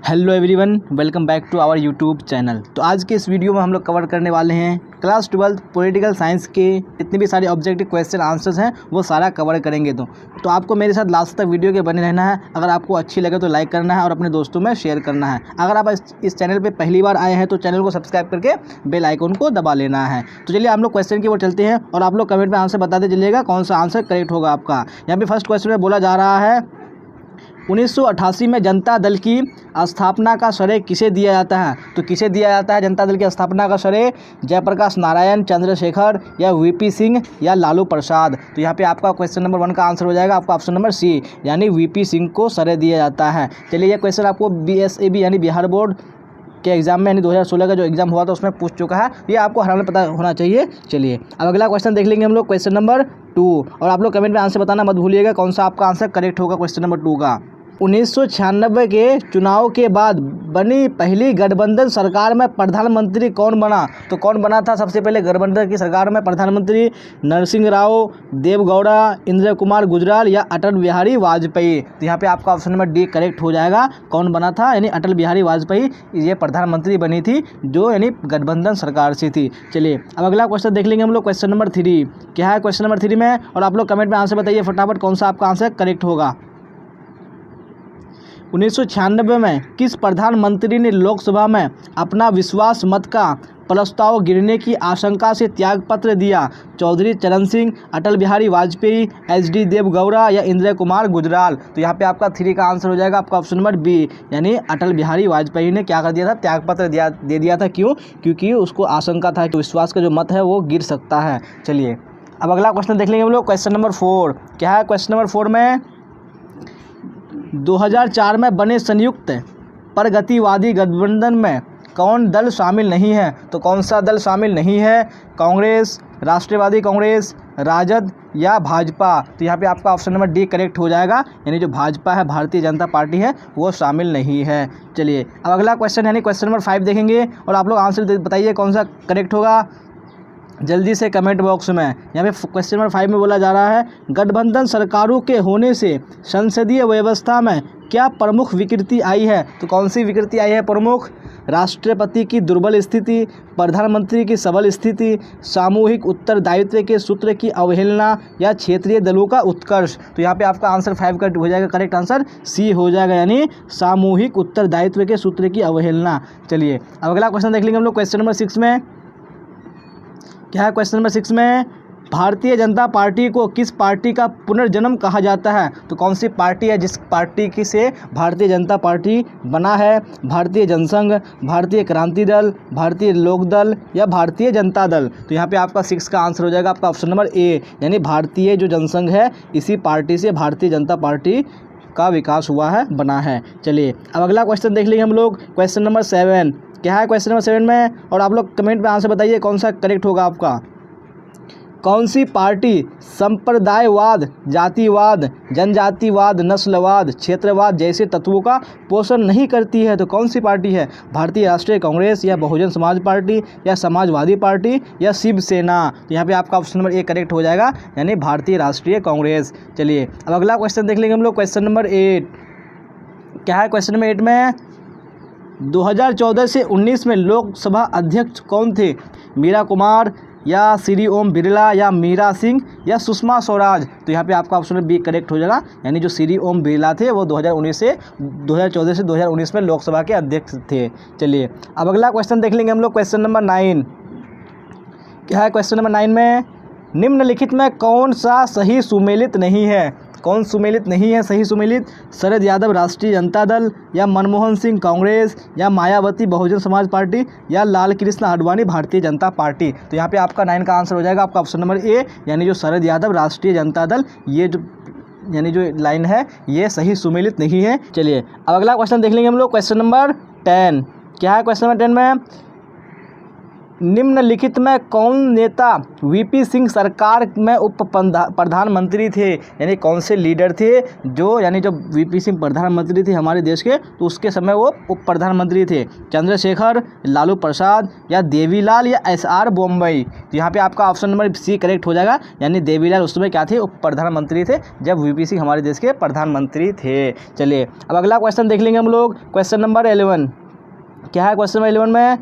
Hello everyone, welcome back to our YouTube channel. तो आज के इस वीडियो में हम लोग कवर करने वाले हैं क्लास 12 पॉलिटिकल साइंस के जितने भी सारे ऑब्जेक्टिव क्वेश्चन आंसर्स हैं वो सारा कवर करेंगे। तो आपको मेरे साथ लास्ट तक वीडियो के बने रहना है। अगर आपको अच्छी लगे तो लाइक करना है और अपने दोस्तों में शेयर करना है। अगर आप इस चैनल पर पहली बार आए हैं तो चैनल को सब्सक्राइब करके बेल आइकन को दबा लेना है। तो चलिए हम लोग क्वेश्चन की ओर चलते हैं और आप लोग कमेंट में आंसर बताते चलिएगा कौन सा आंसर करेक्ट होगा आपका। यहाँ पे फर्स्ट क्वेश्चन में बोला जा रहा है 1988 में जनता दल की स्थापना का श्रेय किसे दिया जाता है। तो किसे दिया जाता है जनता दल की स्थापना का श्रेय? जयप्रकाश नारायण, चंद्रशेखर या वीपी सिंह या लालू प्रसाद। तो यहाँ पे आपका क्वेश्चन नंबर 1 का आंसर हो जाएगा आपका ऑप्शन नंबर सी, यानी वीपी सिंह को श्रेय दिया जाता है। चलिए ये क्वेश्चन आपको BSAB यानी बिहार बोर्ड के एग्जाम में यानी 2016 का जो एग्जाम हुआ था उसमें पूछ चुका है। ये आपको हर हाल में पता होना चाहिए। चलिए अब अगला क्वेश्चन देख लेंगे हम लोग, क्वेश्चन नंबर 2। और आप लोग कमेंट में आंसर बताना मत भूलिएगा कौन सा आपका आंसर करेक्ट होगा क्वेश्चन नंबर 2 का। 1996 के चुनाव के बाद बनी पहली गठबंधन सरकार में प्रधानमंत्री कौन बना? तो कौन बना था सबसे पहले गठबंधन की सरकार में प्रधानमंत्री? नरसिंह राव, देवगौड़ा, इंदिरा कुमार गुजराल या अटल बिहारी वाजपेयी। तो यहाँ पे आपका ऑप्शन नंबर डी करेक्ट हो जाएगा। कौन बना था? यानी अटल बिहारी वाजपेयी ये प्रधानमंत्री बनी थी जो यानी गठबंधन सरकार से थी। चलिए अब अगला क्वेश्चन देख लेंगे हम लोग, क्वेश्चन नंबर 3। क्या है क्वेश्चन नंबर 3 में? और आप लोग कमेंट में आंसर बताइए फटाफट कौन सा आपका आंसर करेक्ट होगा। 1996 में किस प्रधानमंत्री ने लोकसभा में अपना विश्वास मत का प्रस्ताव गिरने की आशंका से त्यागपत्र दिया? चौधरी चरण सिंह, अटल बिहारी वाजपेयी, HD देवगौड़ा या इंदिरा कुमार गुजराल। तो यहाँ पे आपका 3 का आंसर हो जाएगा आपका ऑप्शन नंबर बी, यानी अटल बिहारी वाजपेयी ने क्या कर दिया था? त्यागपत्र दे दिया था। क्यों? क्योंकि उसको आशंका था कि विश्वास का जो मत है वो गिर सकता है। चलिए अब अगला क्वेश्चन देख लेंगे हम लोग, क्वेश्चन नंबर 4। क्या है क्वेश्चन नंबर 4 में? 2004 में बने संयुक्त प्रगतिवादी गठबंधन में कौन दल शामिल नहीं है? तो कौन सा दल शामिल नहीं है? कांग्रेस, राष्ट्रवादी कांग्रेस, राजद या भाजपा। तो यहाँ पे आपका ऑप्शन नंबर डी करेक्ट हो जाएगा, यानी जो भाजपा है, भारतीय जनता पार्टी है, वो शामिल नहीं है। चलिए अब अगला क्वेश्चन यानी क्वेश्चन नंबर 5 देखेंगे और आप लोग आंसर बताइए कौन सा करेक्ट होगा जल्दी से कमेंट बॉक्स में। यहाँ पे क्वेश्चन नंबर 5 में बोला जा रहा है गठबंधन सरकारों के होने से संसदीय व्यवस्था में क्या प्रमुख विकृति आई है? तो कौन सी विकृति आई है प्रमुख? राष्ट्रपति की दुर्बल स्थिति, प्रधानमंत्री की सबल स्थिति, सामूहिक उत्तरदायित्व के सूत्र की अवहेलना या क्षेत्रीय दलों का उत्कर्ष। तो यहाँ पे आपका आंसर 5 का हो जाएगा, करेक्ट आंसर सी हो जाएगा, यानी सामूहिक उत्तरदायित्व के सूत्र की अवहेलना। चलिए अब अगला क्वेश्चन देख लेंगे हम लोग, क्वेश्चन नंबर 6 में। क्या है क्वेश्चन नंबर 6 में? भारतीय जनता पार्टी को किस पार्टी का पुनर्जन्म कहा जाता है? तो कौन सी पार्टी है जिस पार्टी की से भारतीय जनता पार्टी बना है? भारतीय जनसंघ, भारतीय क्रांति दल, भारतीय लोक दल या भारतीय जनता दल। तो यहाँ पे आपका 6 का आंसर हो जाएगा आपका ऑप्शन नंबर ए, यानी भारतीय जो जनसंघ है इसी पार्टी से भारतीय जनता पार्टी का विकास हुआ है, बना है। चलिए अब अगला क्वेश्चन देख लेंगे हम लोग, क्वेश्चन नंबर 7। क्या है क्वेश्चन नंबर 7 में? और आप लोग कमेंट में आंसर बताइए कौन सा करेक्ट होगा आपका। कौन सी पार्टी संप्रदायवाद, जातिवाद, जनजातिवाद, नस्लवाद, क्षेत्रवाद जैसे तत्वों का पोषण नहीं करती है? तो कौन सी पार्टी है? भारतीय राष्ट्रीय कांग्रेस या बहुजन समाज पार्टी या समाजवादी पार्टी या शिवसेना। तो यहाँ पे आपका ऑप्शन नंबर ए करेक्ट हो जाएगा, यानी भारतीय राष्ट्रीय कांग्रेस। चलिए अब अगला क्वेश्चन देख लेंगे हम लोग, क्वेश्चन नंबर 8। क्या है क्वेश्चन नंबर 8 में? 2014 से 19 में लोकसभा अध्यक्ष कौन थे? मीरा कुमार या श्री ओम बिरला या मीरा सिंह या सुषमा स्वराज। तो यहाँ पे आपका ऑप्शन बी करेक्ट हो जाएगा, यानी जो श्री ओम बिरला थे वो 2014 से 2019 में लोकसभा के अध्यक्ष थे। चलिए अब अगला क्वेश्चन देख लेंगे हम लोग, क्वेश्चन नंबर 9। क्या है क्वेश्चन नंबर 9 में? निम्नलिखित में कौन सा सही सुमेलित नहीं है? कौन सुमेलित नहीं है सही सुमेलित? शरद यादव राष्ट्रीय जनता दल या मनमोहन सिंह कांग्रेस या मायावती बहुजन समाज पार्टी या लाल कृष्ण आडवाणी भारतीय जनता पार्टी। तो यहाँ पे आपका 9 का आंसर हो जाएगा आपका ऑप्शन नंबर ए, यानी जो शरद यादव राष्ट्रीय जनता दल, ये जो यानी जो लाइन है ये सही सुमेलित नहीं है। चलिए अब अगला क्वेश्चन देख लेंगे हम लोग, क्वेश्चन नंबर 10। क्या है क्वेश्चन नंबर 10 में? निम्नलिखित में कौन नेता वीपी सिंह सरकार में उप प्रधानमंत्री थे, यानी कौन से लीडर थे जो, यानी जब वीपी सिंह प्रधानमंत्री थे हमारे देश के तो उसके समय वो उप प्रधानमंत्री थे? चंद्रशेखर, लालू प्रसाद या देवीलाल या एसआर बोम्मई? तो यहाँ पे आपका ऑप्शन नंबर सी करेक्ट हो जाएगा, यानी देवीलाल उस समय क्या थे, उप प्रधानमंत्री थे जब वीपी सिंह हमारे देश के प्रधानमंत्री थे। चलिए अब अगला क्वेश्चन देख लेंगे हम लोग, क्वेश्चन नंबर 11। क्या है क्वेश्चन नंबर 11 में?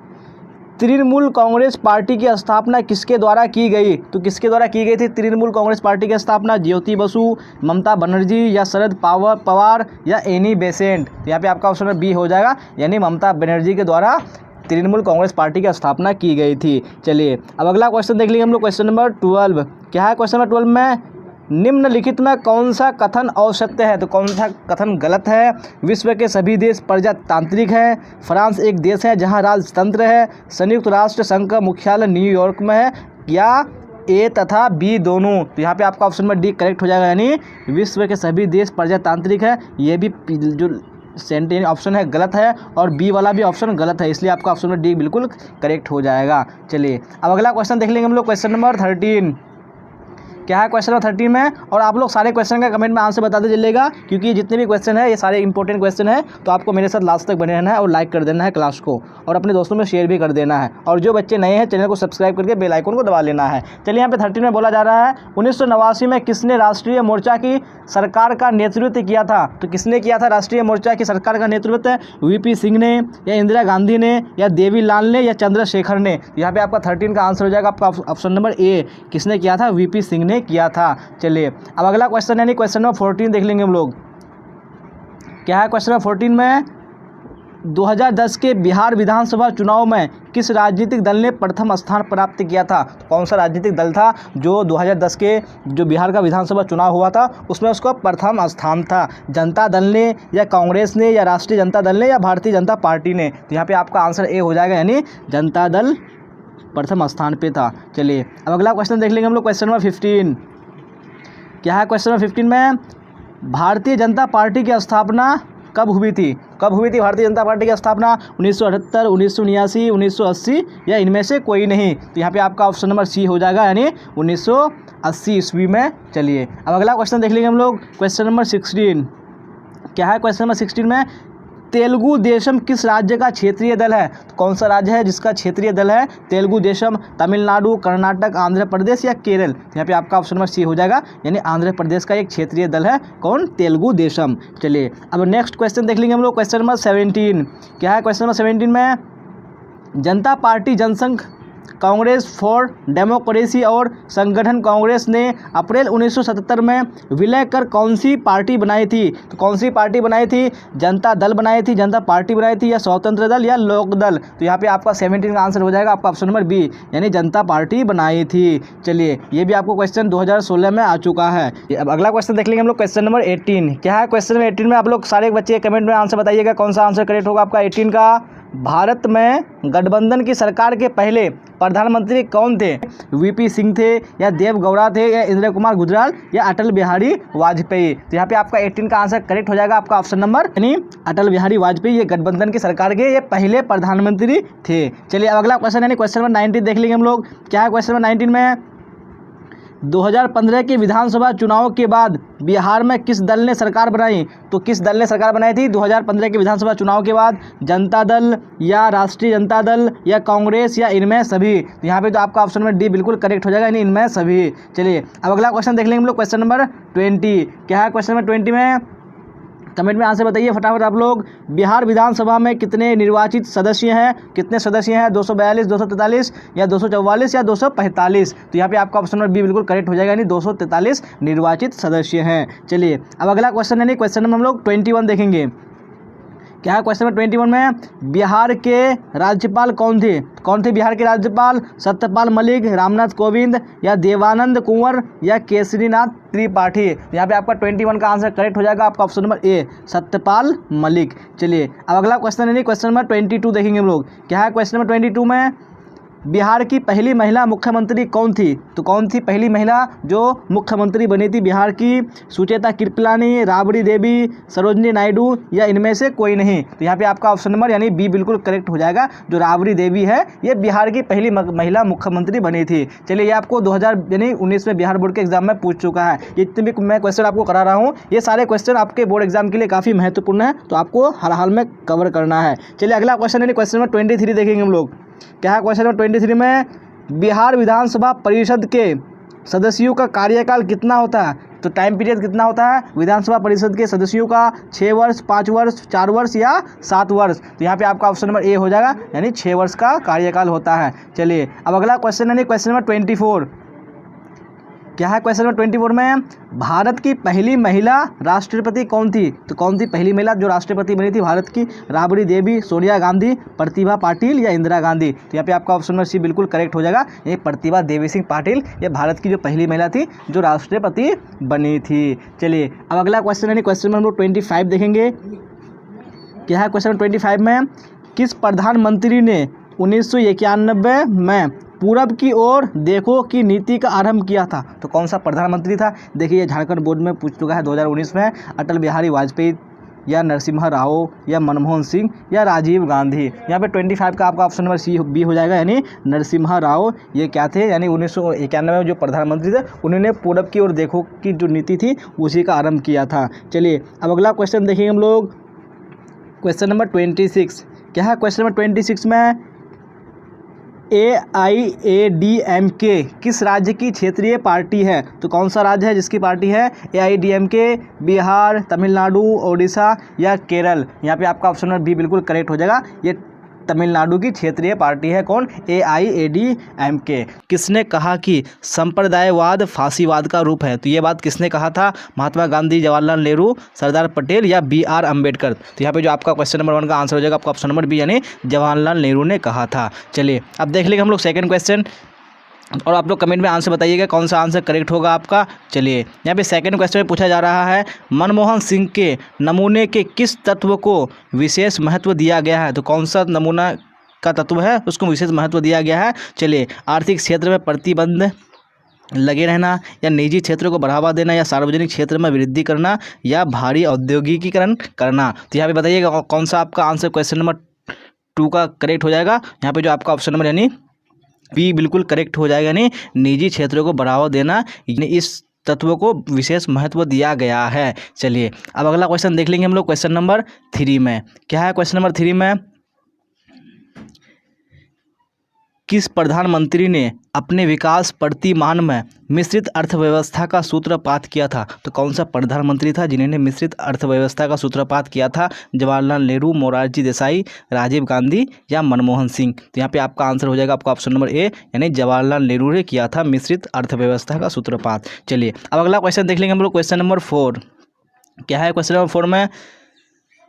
तृणमूल कांग्रेस पार्टी की स्थापना किसके द्वारा की गई? तो किसके द्वारा की गई थी तृणमूल कांग्रेस पार्टी की स्थापना? ज्योति बसु, ममता बनर्जी या शरद पवार या एनी बेसेंट? तो यहाँ पे आपका ऑप्शन बी हो जाएगा, यानी ममता बनर्जी के द्वारा तृणमूल कांग्रेस पार्टी की स्थापना की गई थी। चलिए अब अगला क्वेश्चन देख लेंगे हम लोग, क्वेश्चन नंबर 12। क्या है क्वेश्चन नंबर 12 में? निम्नलिखित में कौन सा कथन असत्य है? तो कौन सा कथन गलत है? विश्व के सभी देश प्रजातांत्रिक हैं, फ्रांस एक देश है जहां राजतंत्र है, संयुक्त राष्ट्र संघ का मुख्यालय न्यूयॉर्क में है, या ए तथा बी दोनों? तो यहाँ पे आपका ऑप्शन नंबर डी करेक्ट हो जाएगा, यानी विश्व के सभी देश प्रजातांत्रिक है। ये भी जो सेंटेंस ऑप्शन है गलत है और बी वाला भी ऑप्शन गलत है, इसलिए आपका ऑप्शन नंबर डी बिल्कुल करेक्ट हो जाएगा। चलिए अब अगला क्वेश्चन देख लेंगे हम लोग, क्वेश्चन नंबर 13। क्या है क्वेश्चन नंबर 13 में? और आप लोग सारे क्वेश्चन का कमेंट में आंसर बताते चलिएगा, क्योंकि जितने भी क्वेश्चन है ये सारे इंपॉर्टेंट क्वेश्चन है, तो आपको मेरे साथ लास्ट तक बने रहना है और लाइक कर देना है क्लास को, और अपने दोस्तों में शेयर भी कर देना है, और जो बच्चे नए हैं चैनल को सब्सक्राइब करके बेल आइकन को दबा लेना है। चलिए यहाँ पे 13 में बोला जा रहा है 1989 में किसने राष्ट्रीय मोर्चा की सरकार का नेतृत्व किया था? तो किसने किया था राष्ट्रीय मोर्चा की सरकार का नेतृत्व? वीपी सिंह ने या इंदिरा गांधी ने या देवीलाल ने या चंद्रशेखर ने? यहाँ पे आपका 13 का आंसर हो जाएगा आपका ऑप्शन नंबर ए, किसने किया था? वीपी सिंह ने किया था। चलिए अब अगला क्वेश्चन यानी क्वेश्चन नंबर 14 देख लेंगे हम लोग। क्या है क्वेश्चन नंबर 14 में? 2010 के बिहार विधानसभा चुनाव में किस राजनीतिक दल ने प्रथम स्थान प्राप्त किया था? तो कौन सा राजनीतिक दल था जो 2010 के जो बिहार का विधानसभा चुनाव हुआ था उसमें उसका प्रथम स्थान था? जनता दल ने या कांग्रेस ने या राष्ट्रीय जनता दल ने या भारतीय जनता पार्टी ने? तो यहाँ पे आपका आंसर ए हो जाएगा, यानी जनता दल प्रथम स्थान पे था। चलिए अब अगला क्वेश्चन देख लेंगे हम लोग, क्वेश्चन नंबर 15। क्या है क्वेश्चन नंबर 15 में? भारतीय जनता पार्टी की स्थापना कब हुई थी? कब हुई थी भारतीय जनता पार्टी की स्थापना? 1978, 1979, 1980 या इनमें से कोई नहीं? तो यहाँ पे आपका ऑप्शन नंबर सी हो जाएगा, यानी 1980 ईस्वी में। चलिए अब अगला क्वेश्चन देख लेंगे हम लोग, क्वेश्चन नंबर 16। क्या है क्वेश्चन नंबर 16 में? तेलुगु देशम किस राज्य का क्षेत्रीय दल है? तो कौन सा राज्य है जिसका क्षेत्रीय दल है तेलुगु देशम? तमिलनाडु, कर्नाटक, आंध्र प्रदेश या केरल? तो यहाँ पे आपका ऑप्शन नंबर सी हो जाएगा, यानी आंध्र प्रदेश का एक क्षेत्रीय दल है कौन? तेलुगु देशम। चलिए अब नेक्स्ट क्वेश्चन देख लेंगे हम लोग, क्वेश्चन नंबर 17। क्या है क्वेश्चन नंबर 17 में? Janata party Jansangh, Congress for democracy और संगठन कांग्रेस ने अप्रैल 1977 में विलय कर कौन सी पार्टी बनाई थी? तो कौन सी पार्टी बनाई थी? जनता दल बनाई थी, जनता पार्टी बनाई थी, या स्वतंत्र दल या लोक दल? तो यहाँ पे आपका 17 का आंसर हो जाएगा आपका ऑप्शन नंबर बी, यानी जनता पार्टी बनाई थी। चलिए ये भी आपको क्वेश्चन 2016 में आ चुका है। अब अगला क्वेश्चन देख लेंगे हम लोग, क्वेश्चन नंबर 18। क्या है क्वेश्चन नंबर 18 में? आप लोग सारे बच्चे कमेंट में आंसर बताइएगा कौन सा आंसर करेक्ट होगा आपका 18 का। भारत में गठबंधन की सरकार के पहले प्रधानमंत्री कौन थे? वीपी सिंह थे या देव गौड़ा थे या इंदिरा कुमार गुजराल या अटल बिहारी वाजपेयी? तो यहाँ पे आपका 18 का आंसर करेक्ट हो जाएगा आपका ऑप्शन नंबर, यानी अटल बिहारी वाजपेयी ये गठबंधन की सरकार के ये पहले प्रधानमंत्री थे। चलिए अब अगला क्वेश्चन यानी क्वेश्चन नंबर 19 देख लेंगे हम लोग। क्या है क्वेश्चन नंबर 19 में? 2015 के विधानसभा चुनाव के बाद बिहार में किस दल ने सरकार बनाई? तो किस दल ने सरकार बनाई थी 2015 के विधानसभा चुनाव के बाद? जनता दल या राष्ट्रीय जनता दल या कांग्रेस या इनमें सभी? तो यहाँ पे तो आपका ऑप्शन में डी बिल्कुल करेक्ट हो जाएगा, यानी इनमें सभी। चलिए अब अगला क्वेश्चन देख लेंगे हम लोग, क्वेश्चन नंबर 20। क्या है क्वेश्चन नंबर 20 में? कमेंट में आंसर बताइए फटाफट आप लोग। बिहार विधानसभा में कितने निर्वाचित सदस्य हैं? कितने सदस्य हैं? 242, 243 या 244 या 245? तो यहाँ पे आपका ऑप्शन नंबर बी बिल्कुल करेक्ट हो जाएगा, यानी 243 निर्वाचित सदस्य हैं। चलिए अब अगला क्वेश्चन यानी क्वेश्चन नंबर हम लोग 21 देखेंगे। क्या है क्वेश्चन नंबर 21 में? बिहार के राज्यपाल कौन थे? कौन थे बिहार के राज्यपाल? सत्यपाल मलिक, रामनाथ कोविंद या देवानंद कुंवर या केसरीनाथ त्रिपाठी? यहाँ पे आपका 21 का आंसर करेक्ट हो जाएगा आपका option number A, Satyapal Malik. चलिए अब अगला क्वेश्चन यानी क्वेश्चन नंबर 22 देखेंगे हम लोग। क्या है क्वेश्चन नंबर 22 में? बिहार की पहली महिला मुख्यमंत्री कौन थी? तो कौन थी पहली महिला जो मुख्यमंत्री बनी थी बिहार की? सुचेता कृपलानी, राबड़ी देवी, सरोजनी नायडू या इनमें से कोई नहीं? तो यहाँ पे आपका ऑप्शन नंबर यानी बी बिल्कुल करेक्ट हो जाएगा। जो राबड़ी देवी है ये बिहार की पहली महिला मुख्यमंत्री बनी थी। चलिए, ये आपको 2019 में बिहार बोर्ड के एग्जाम में पूछ चुका है। ये जितने भी मैं क्वेश्चन आपको करा रहा हूँ ये सारे क्वेश्चन आपके बोर्ड एग्जाम के लिए काफ़ी महत्वपूर्ण है, तो आपको हर हाल में कवर करना है। चलिए, अगला क्वेश्चन यानी क्वेश्चन नंबर 23 देखेंगे हम लोग। क्या है क्वेश्चन नंबर 23 में? बिहार विधानसभा परिषद के सदस्यों का कार्यकाल कितना होता है? तो टाइम पीरियड कितना होता है विधानसभा परिषद के सदस्यों का? 6 वर्ष, 5 वर्ष, 4 वर्ष या 7 वर्ष? तो यहाँ पे आपका ऑप्शन नंबर ए हो जाएगा, यानी 6 वर्ष का कार्यकाल होता है। चलिए, अब अगला क्वेश्चन यानी क्वेश्चन नंबर 24। क्या है क्वेश्चन नंबर 24 में? भारत की पहली महिला राष्ट्रपति कौन थी? तो कौन थी पहली महिला जो राष्ट्रपति बनी थी भारत की? राबड़ी देवी, सोनिया गांधी, प्रतिभा पाटिल या इंदिरा गांधी? तो यहाँ पे आपका ऑप्शन नंबर सी बिल्कुल करेक्ट हो जाएगा। ये प्रतिभा देवी सिंह पाटिल ये भारत की जो पहली महिला थी जो राष्ट्रपति बनी थी। चलिए, अब अगला क्वेश्चन यानी क्वेश्चन नंबर 25 देखेंगे। क्या है क्वेश्चन नंबर 25 में? किस प्रधानमंत्री ने 1991 में पूरब की ओर देखो की नीति का आरंभ किया था? तो कौन सा प्रधानमंत्री था? देखिए, झारखंड बोर्ड में पूछ चुका है 2019 में। अटल बिहारी वाजपेयी या नरसिम्हा राव या मनमोहन सिंह या राजीव गांधी? यहाँ पे 25 का आपका ऑप्शन नंबर सी बी हो जाएगा, यानी नरसिम्हा राव ये क्या थे? यानी 1991 में जो प्रधानमंत्री थे उन्होंने पूरब की ओर देखो की जो नीति थी उसी का आरंभ किया था। चलिए, अब अगला क्वेश्चन देखेंगे हम लोग, क्वेश्चन नंबर 26। क्या है क्वेश्चन नंबर 26 में? AIADMK किस राज्य की क्षेत्रीय पार्टी है? तो कौन सा राज्य है जिसकी पार्टी है AIADMK? बिहार, तमिलनाडु, ओडिशा या केरल? यहाँ पे आपका ऑप्शन नंबर बी बिल्कुल करेक्ट हो जाएगा। ये तमिलनाडु की क्षेत्रीय पार्टी है। कौन? AIADMK। किसने कहा कि संप्रदायवाद फांसीवाद का रूप है? तो ये बात किसने कहा था? महात्मा गांधी, जवाहरलाल नेहरू, सरदार पटेल या BR अम्बेडकर? तो यहाँ पे जो आपका क्वेश्चन नंबर 1 का आंसर हो जाएगा आपका ऑप्शन नंबर बी, यानी जवाहरलाल नेहरू ने कहा था। चलिए, अब देख लेंगे हम लोग सेकंड क्वेश्चन, और आप लोग कमेंट में आंसर बताइएगा कौन सा आंसर करेक्ट होगा आपका। चलिए, यहाँ पे सेकंड क्वेश्चन में पूछा जा रहा है, मनमोहन सिंह के नमूने के किस तत्व को विशेष महत्व दिया गया है? तो कौन सा नमूना का तत्व है उसको विशेष महत्व दिया गया है? चलिए, आर्थिक क्षेत्र में प्रतिबंध लगे रहना, या निजी क्षेत्र को बढ़ावा देना, या सार्वजनिक क्षेत्र में वृद्धि करना, या भारी औद्योगिकीकरण करना? तो यहाँ पे बताइएगा कौन सा आपका आंसर क्वेश्चन नंबर 2 का करेक्ट हो जाएगा। यहाँ पे जो आपका ऑप्शन नंबर यानी बी बिल्कुल करेक्ट हो जाएगा, यानी निजी क्षेत्रों को बढ़ावा देना, यानी इस तत्व को विशेष महत्व दिया गया है। चलिए, अब अगला क्वेश्चन देख लेंगे हम लोग क्वेश्चन नंबर 3 में। क्या है क्वेश्चन नंबर 3 में? किस प्रधानमंत्री ने अपने विकास प्रतिमान में मिश्रित अर्थव्यवस्था का सूत्रपात किया था? तो कौन सा प्रधानमंत्री था जिन्होंने मिश्रित अर्थव्यवस्था का सूत्रपात किया था? जवाहरलाल नेहरू, मोरारजी देसाई, राजीव गांधी या मनमोहन सिंह? तो यहाँ पे आपका आंसर हो जाएगा आपका ऑप्शन नंबर ए, यानी जवाहरलाल नेहरू ने किया था मिश्रित अर्थव्यवस्था का सूत्रपात। चलिए, अब अगला क्वेश्चन देख लेंगे हम लोग क्वेश्चन नंबर 4। क्या है क्वेश्चन नंबर 4 में?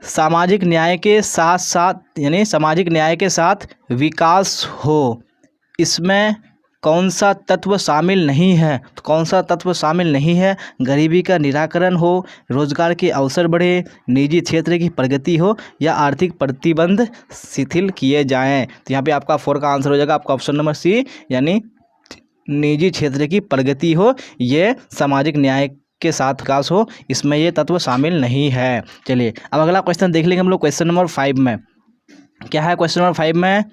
सामाजिक न्याय के साथ साथ यानी सामाजिक न्याय के साथ विकास हो, इसमें कौन सा तत्व शामिल नहीं है? तो कौन सा तत्व शामिल नहीं है? गरीबी का निराकरण हो, रोजगार के अवसर बढ़े, निजी क्षेत्र की प्रगति हो, या आर्थिक प्रतिबंध शिथिल किए जाएं? तो यहाँ पे आपका 4 का आंसर हो जाएगा आपका ऑप्शन नंबर सी, यानी निजी क्षेत्र की प्रगति हो, ये सामाजिक न्याय के साथ विकास हो, इसमें ये तत्व शामिल नहीं है। चलिए, अब अगला क्वेश्चन देख लेंगे हम लोग क्वेश्चन नंबर 5 में। क्या है क्वेश्चन नंबर 5 में?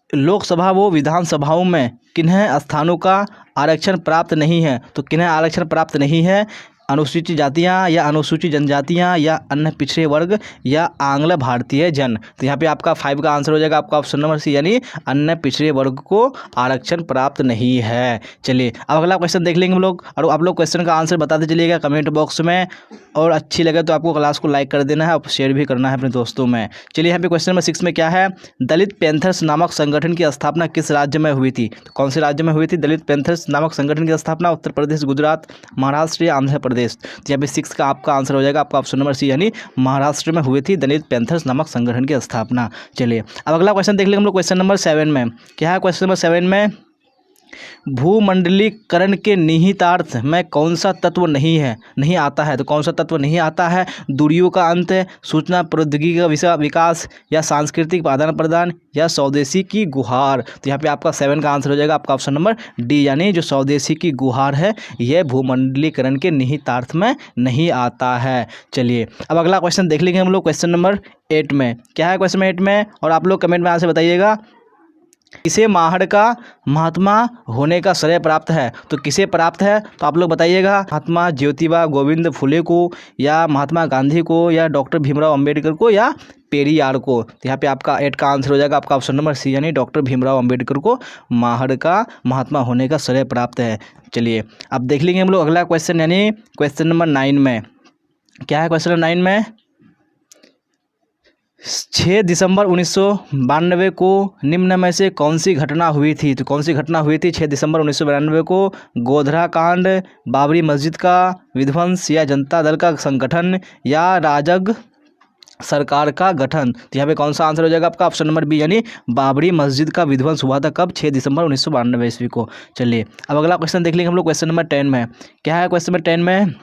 लोकसभा व विधानसभाओं में किन्हें स्थानों का आरक्षण प्राप्त नहीं है? तो किन्हें आरक्षण प्राप्त नहीं है? अनुसूचित जातियाँ या अनुसूचित जनजातियाँ या अन्य पिछड़े वर्ग या आंग्ल भारतीय जन? तो यहाँ पे आपका 5 का आंसर हो जाएगा आपका ऑप्शन नंबर सी, यानी अन्य पिछड़े वर्ग को आरक्षण प्राप्त नहीं है। चलिए, अब अगला क्वेश्चन देख लेंगे हम लोग, और आप लोग क्वेश्चन का आंसर बताते चलिएगा कमेंट बॉक्स में, और अच्छी लगे तो आपको क्लास को लाइक कर देना है और शेयर भी करना है अपने दोस्तों में। चलिए, यहाँ पे क्वेश्चन नंबर 6 में क्या है? दलित पैंथर्स नामक संगठन की स्थापना किस राज्य में हुई थी? तो कौन से राज्य में हुई थी दलित पैंथर्स नामक संगठन की स्थापना? उत्तर प्रदेश, गुजरात, महाराष्ट्र या आंध्र प्रदेश? तो यहाँ पे 6 का आपका आंसर हो जाएगा आपका ऑप्शन नंबर सी, यानी महाराष्ट्र में हुई थी दलित पैंथर्स नामक संगठन की स्थापना। चलिए, अब अगला क्वेश्चन देख लेंगे हम लोग क्वेश्चन नंबर 7 में। क्या है क्वेश्चन नंबर 7 में? भूमंडलीकरण के निहितार्थ में कौन सा तत्व नहीं आता है? तो कौन सा तत्व नहीं आता है? दूरियों का अंत, सूचना प्रौद्योगिकी का विकास, या सांस्कृतिक आदान प्रदान, या स्वदेशी की गुहार। तो यहाँ पे आपका 7 का आंसर हो जाएगा आपका ऑप्शन नंबर डी, यानी जो स्वदेशी की गुहार है यह भूमंडलीकरण के निहितार्थ में नहीं आता है। चलिए अब अगला क्वेश्चन देख लेंगे हम लोग, क्वेश्चन नंबर 8 में क्या है? क्वेश्चन नंबर 8 में, और आप लोग कमेंट में आंसर बताइएगा, किसे महाड़ का महात्मा होने का श्रेय प्राप्त है? तो किसे प्राप्त है तो आप लोग बताइएगा, महात्मा ज्योतिबा गोविंद फुले को, या महात्मा गांधी को, या डॉक्टर भीमराव अंबेडकर को, या पेरियार को। तो यहाँ पे आपका 8 का आंसर हो जाएगा आपका ऑप्शन नंबर सी, यानी डॉक्टर भीमराव अंबेडकर को महाड़ का महात्मा होने का श्रेय प्राप्त है। चलिए अब देख लेंगे हम लोग अगला क्वेश्चन, यानी क्वेश्चन नंबर 9 में क्या है? क्वेश्चन नंबर 9 में 6 दिसंबर 1992 को निम्न में से कौन सी घटना हुई थी? तो कौन सी घटना हुई थी 6 दिसंबर 1992 को? गोधरा कांड, बाबरी मस्जिद का विध्वंस, या जनता दल का संगठन, या राजग सरकार का गठन। तो यहाँ पे कौन सा आंसर हो जाएगा आपका ऑप्शन नंबर बी, यानी बाबरी मस्जिद का विध्वंस हुआ था कब? 6 दिसंबर 1992 ईस्वी को। चलिए अब अगला क्वेश्चन देख लेंगे हम लोग, क्वेश्चन नंबर 10 में क्या है? क्वेश्चन नंबर 10 में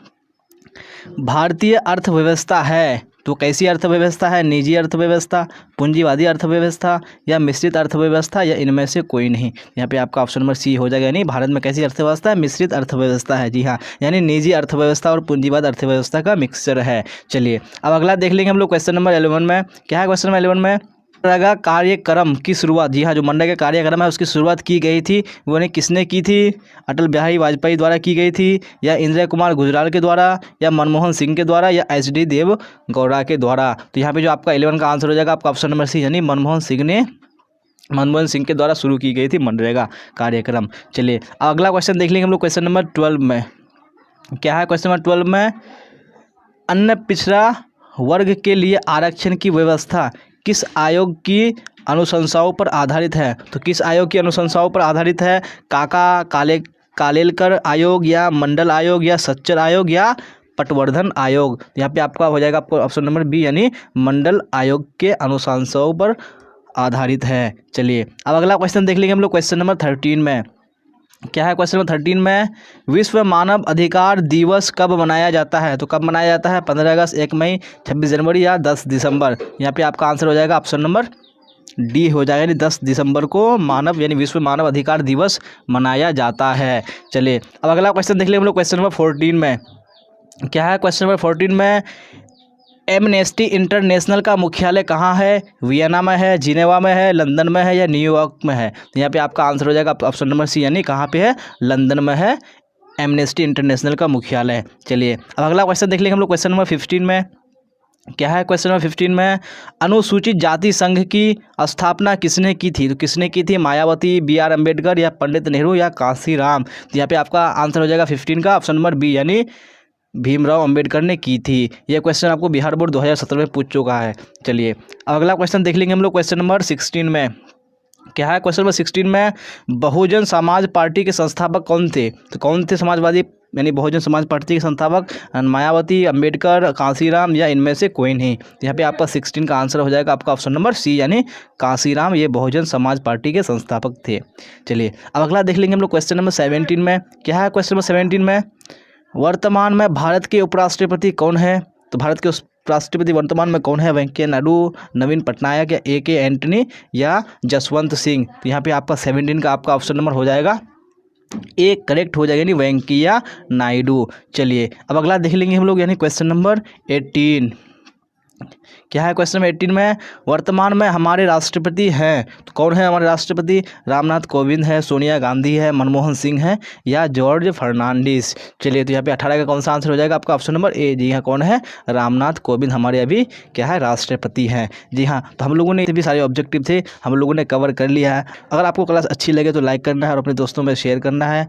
भारतीय अर्थव्यवस्था है तो कैसी अर्थव्यवस्था है? निजी अर्थव्यवस्था, पूंजीवादी अर्थव्यवस्था, या मिश्रित अर्थव्यवस्था, या इनमें से कोई नहीं। यहाँ पे आपका ऑप्शन नंबर सी हो जाएगा, यानी भारत में कैसी अर्थव्यवस्था है? मिश्रित अर्थव्यवस्था है। जी हाँ, यानी निजी अर्थव्यवस्था और पूंजीवाद अर्थव्यवस्था का मिक्सचर है। चलिए अब अगला देख लेंगे हम लोग, क्वेश्चन नंबर 11 में क्या है? क्वेश्चन नंबर 11 में मनरेगा कार्यक्रम की शुरुआत, जी हाँ, जो मनरेगा कार्यक्रम है उसकी शुरुआत की गई थी वो किसने की थी? अटल बिहारी वाजपेयी द्वारा की गई थी, या इंदिरा कुमार गुजराल के द्वारा, या मनमोहन सिंह के द्वारा, या एच.डी. देव गौड़ा के द्वारा। तो यहाँ पे जो आपका 11 का आंसर हो जाएगा आपका ऑप्शन नंबर सी, यानी मनमोहन सिंह के द्वारा शुरू की गई थी मनरेगा कार्यक्रम। चलिए अगला क्वेश्चन देख लेंगे हम लोग, क्वेश्चन नंबर 12 में क्या है? क्वेश्चन नंबर 12 में अन्य पिछड़ा वर्ग के लिए आरक्षण की व्यवस्था किस आयोग की अनुशंसाओं पर आधारित है? तो किस आयोग की अनुशंसाओं पर आधारित है? कालेलकर आयोग, या मंडल आयोग, या सच्चर आयोग, या पटवर्धन आयोग। यहाँ पे आपका हो जाएगा आपको ऑप्शन नंबर बी, यानी मंडल आयोग के अनुशंसाओं पर आधारित है। चलिए अब अगला क्वेश्चन देख लेंगे हम लोग, क्वेश्चन नंबर 13 में क्या है? क्वेश्चन नंबर 13 में विश्व मानव अधिकार दिवस कब मनाया जाता है? तो कब मनाया जाता है? 15 अगस्त, 1 मई, 26 जनवरी, या 10 दिसंबर। यहाँ पे आपका आंसर हो जाएगा ऑप्शन नंबर डी हो जाएगा, यानी 10 दिसंबर को विश्व मानव अधिकार दिवस मनाया जाता है। चलिए अब अगला क्वेश्चन देख लेंगे हम लोग, क्वेश्चन नंबर 14 में क्या है? क्वेश्चन नंबर 14 में एमनेस्टी इंटरनेशनल का मुख्यालय कहाँ है? वियना में है, जिनेवा में है, लंदन में है, या न्यूयॉर्क में है? तो यहाँ पे आपका आंसर हो जाएगा ऑप्शन नंबर सी, यानी कहाँ पे है? लंदन में है एमनेस्टी इंटरनेशनल का मुख्यालय। चलिए अब अगला क्वेश्चन देख लेंगे हम लोग, क्वेश्चन नंबर 15 में क्या है? क्वेश्चन नंबर 15 में अनुसूचित जाति संघ की स्थापना किसने की थी? तो किसने की थी? मायावती, B.R. अम्बेडकर, या पंडित नेहरू, या कांशीराम। तो यहाँ पे आपका आंसर हो जाएगा 15 का ऑप्शन नंबर बी, यानी भीमराव अंबेडकर ने की थी। यह क्वेश्चन आपको बिहार बोर्ड 2017 में पूछ चुका है। चलिए अगला क्वेश्चन देख लेंगे हम लोग, क्वेश्चन नंबर 16 में क्या है? क्वेश्चन नंबर 16 में बहुजन समाज पार्टी के संस्थापक कौन थे? तो कौन थे समाजवादी यानी बहुजन समाज पार्टी के संस्थापक? मायावती, अंबेडकर, कांशीराम, या इनमें से कोई नहीं। यहाँ पे आपका 16 का आंसर हो जाएगा आपका ऑप्शन नंबर सी, यानी कांशीराम ये बहुजन समाज पार्टी के संस्थापक थे। चलिए अब अगला देख लेंगे हम लोग, क्वेश्चन नंबर 17 में क्या है? क्वेश्चन नंबर 17 में वर्तमान में भारत के उपराष्ट्रपति कौन है? तो भारत के उपराष्ट्रपति वर्तमान में कौन है? वेंकैया नायडू, नवीन पटनायक, या A.K. एंटनी, या जसवंत सिंह। तो यहाँ पे आपका 17 का आपका ऑप्शन नंबर हो जाएगा ए करेक्ट हो जाएगा, यानी वेंकैया नायडू। चलिए अब अगला देख लेंगे हम लोग, यानी क्वेश्चन नंबर 18 क्या है? क्वेश्चन नंबर 18 में वर्तमान में हमारे राष्ट्रपति हैं तो कौन है हमारे राष्ट्रपति? रामनाथ कोविंद है, सोनिया गांधी है, मनमोहन सिंह है, या जॉर्ज फर्नांडिस। चलिए तो यहाँ पे 18 का कौन सा आंसर हो जाएगा आपका ऑप्शन नंबर ए। जी हाँ, कौन है? रामनाथ कोविंद हमारे अभी क्या है? राष्ट्रपति हैं। जी हाँ, तो हम लोगों ने भी सारे ऑब्जेक्टिव थे हम लोगों ने कवर कर लिया है। अगर आपको क्लास अच्छी लगे तो लाइक करना है और अपने दोस्तों में शेयर करना है,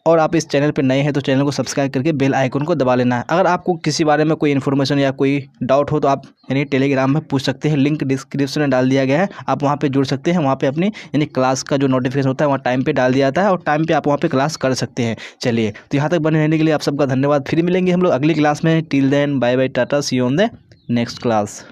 और आप इस चैनल पर नए हैं तो चैनल को सब्सक्राइब करके बेल आइकन को दबा लेना है। अगर आपको किसी बारे में कोई इन्फॉर्मेशन या कोई डाउट हो तो आप यानी टेलीग्राम में पूछ सकते हैं, लिंक डिस्क्रिप्शन में डाल दिया गया है, आप वहाँ पे जुड़ सकते हैं। वहाँ पे अपनी यानी क्लास का जो नोटिफिकेशन होता है वहाँ टाइम पे डाल दिया जाता है और टाइम पे आप वहाँ पे क्लास कर सकते हैं। चलिए तो यहाँ तक बने रहने के लिए आप सबका धन्यवाद। फिर मिलेंगे हम लोग अगली क्लास में। Till then bye bye, tata, see you on the next class.